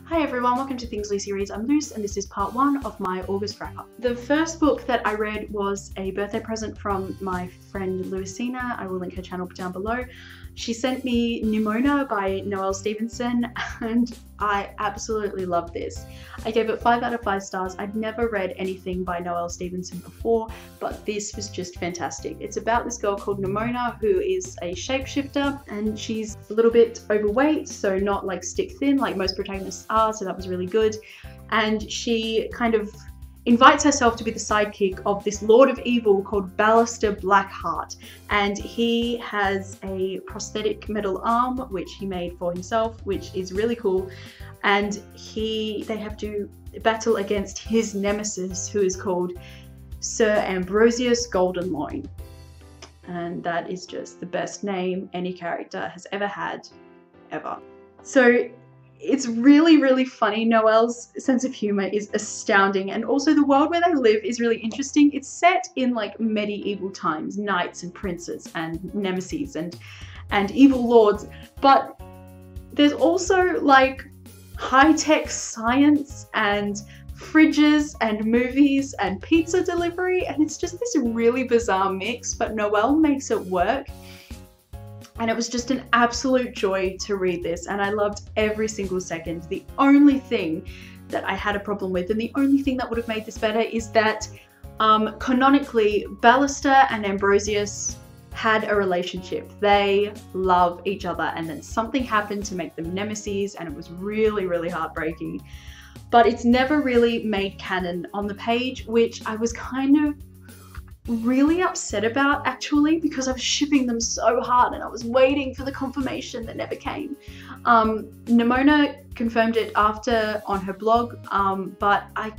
Hi everyone, welcome to Things Lucy Reads. I'm Luce and this is part 1 of my August wrap-up. The first book that I read was a birthday present from my friend Lucina. I will link her channel down below. She sent me Nimona by Noelle Stevenson and I absolutely love this. I gave it 5 out of 5 stars. I'd never read anything by Noelle Stevenson before, but this was just fantastic. It's about this girl called Nimona who is a shapeshifter and she's a little bit overweight, so not like stick thin like most protagonists are, so that was really good. And she kind of invites herself to be the sidekick of this Lord of Evil called Ballister Blackheart, and he has a prosthetic metal arm which he made for himself, which is really cool, and they have to battle against his nemesis who is called Sir Ambrosius Goldenloin, and that is just the best name any character has ever had, ever. So it's really, really funny. Noelle's sense of humor is astounding, and also the world where they live is really interesting. It's set in like medieval times, knights and princes and nemesis and evil lords, but there's also like high-tech science and fridges and movies and pizza delivery, and it's just this really bizarre mix, but Noelle makes it work. And it was just an absolute joy to read this, and I loved every single second. The only thing that I had a problem with, and the only thing that would have made this better, is that canonically Ballister and Ambrosius had a relationship. They love each other, and then something happened to make them nemesis, and it was really, really heartbreaking. But it's never really made canon on the page, which I was kind of really upset about actually, because I was shipping them so hard and I was waiting for the confirmation that never came. Nimona confirmed it after on her blog, but I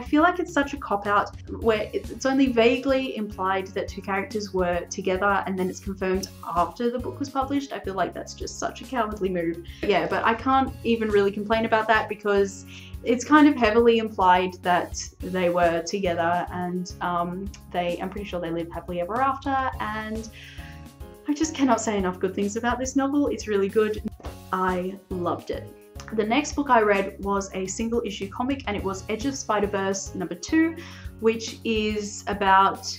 feel like it's such a cop-out where it's only vaguely implied that two characters were together and then it's confirmed after the book was published. I feel like that's just such a cowardly move. Yeah, but I can't even really complain about that because it's kind of heavily implied that they were together, and I'm pretty sure they lived happily ever after, and I just cannot say enough good things about this novel. It's really good. I loved it. The next book I read was a single issue comic, and it was Edge of Spider-Verse #2, which is about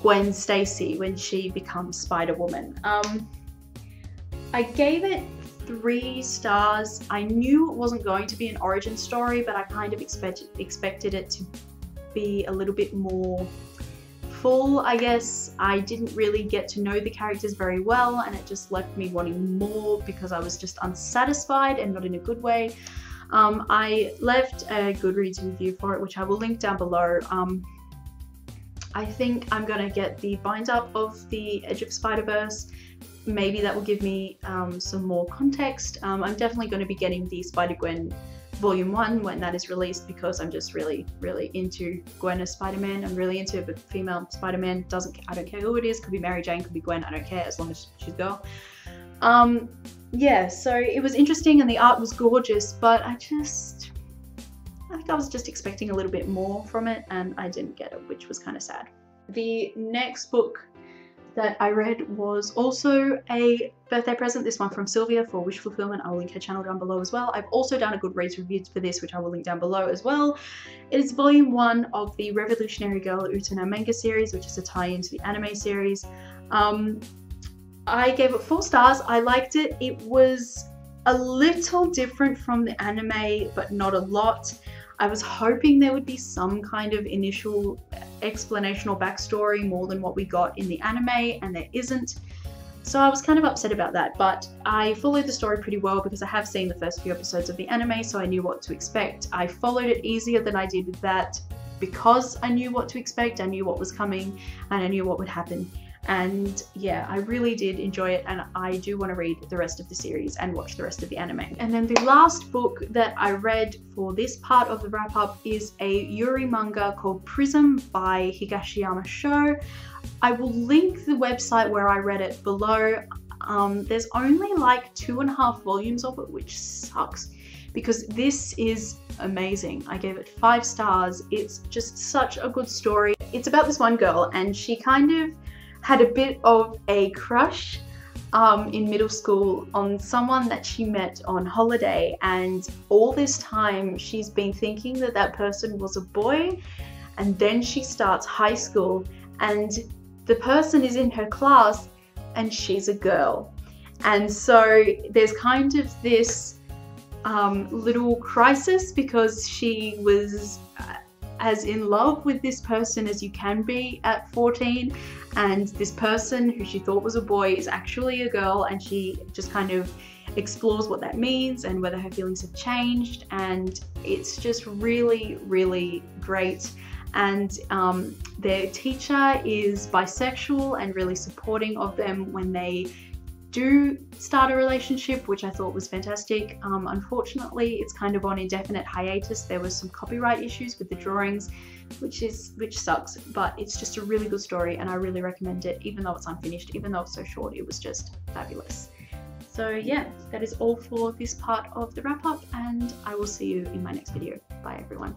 Gwen Stacy when she becomes Spider-Woman. I gave it 3 stars. I knew it wasn't going to be an origin story, but I kind of expected it to be a little bit more full, I guess. I didn't really get to know the characters very well, and it just left me wanting more because I was just unsatisfied, and not in a good way. I left a Goodreads review for it, which I will link down below. I think I'm gonna get the bind up of the Edge of Spider-Verse. Maybe that will give me some more context. I'm definitely going to be getting the Spider-Gwen Volume 1 when that is released, because I'm just really, really into Gwen as Spider-Man. I'm really into a female Spider-Man. I don't care who it is. Could be Mary Jane, could be Gwen. I don't care as long as she's a girl. Yeah, so it was interesting and the art was gorgeous, but I think I was just expecting a little bit more from it, and I didn't get it, which was kind of sad. The next book that I read was also a birthday present, this one from Sylvia for Wish Fulfillment. I will link her channel down below as well. I've also done a Goodreads review for this, which I will link down below as well. It is volume 1 of the Revolutionary Girl Utena manga series, which is a tie-in to the anime series. I gave it 4 stars. I liked it. It was a little different from the anime, but not a lot. I was hoping there would be some kind of initial explanation or backstory more than what we got in the anime, and there isn't. So I was kind of upset about that, but I followed the story pretty well because I have seen the first few episodes of the anime, so I knew what to expect. I followed it easier than I did with that because I knew what to expect, I knew what was coming, and I knew what would happen. And yeah, I really did enjoy it, and I do want to read the rest of the series and watch the rest of the anime. And then the last book that I read for this part of the wrap-up is a Yuri manga called Prism by Higashiyama Sho. I will link the website where I read it below. There's only like 2.5 volumes of it, which sucks because this is amazing. I gave it 5 stars. It's just such a good story. It's about this one girl, and she kind of had a bit of a crush in middle school on someone that she met on holiday, and all this time she's been thinking that that person was a boy, and then she starts high school and the person is in her class and she's a girl. And so there's kind of this little crisis, because she was as in love with this person as you can be at 14, and this person who she thought was a boy is actually a girl, and she just kind of explores what that means and whether her feelings have changed, and it's just really, really great. And their teacher is bisexual and really supporting of them when they do start a relationship, which I thought was fantastic. Unfortunately, it's kind of on indefinite hiatus. There was some copyright issues with the drawings, which sucks, but it's just a really good story and I really recommend it, even though it's unfinished, even though it's so short. It was just fabulous. So yeah, that is all for this part of the wrap up, and I will see you in my next video. Bye everyone.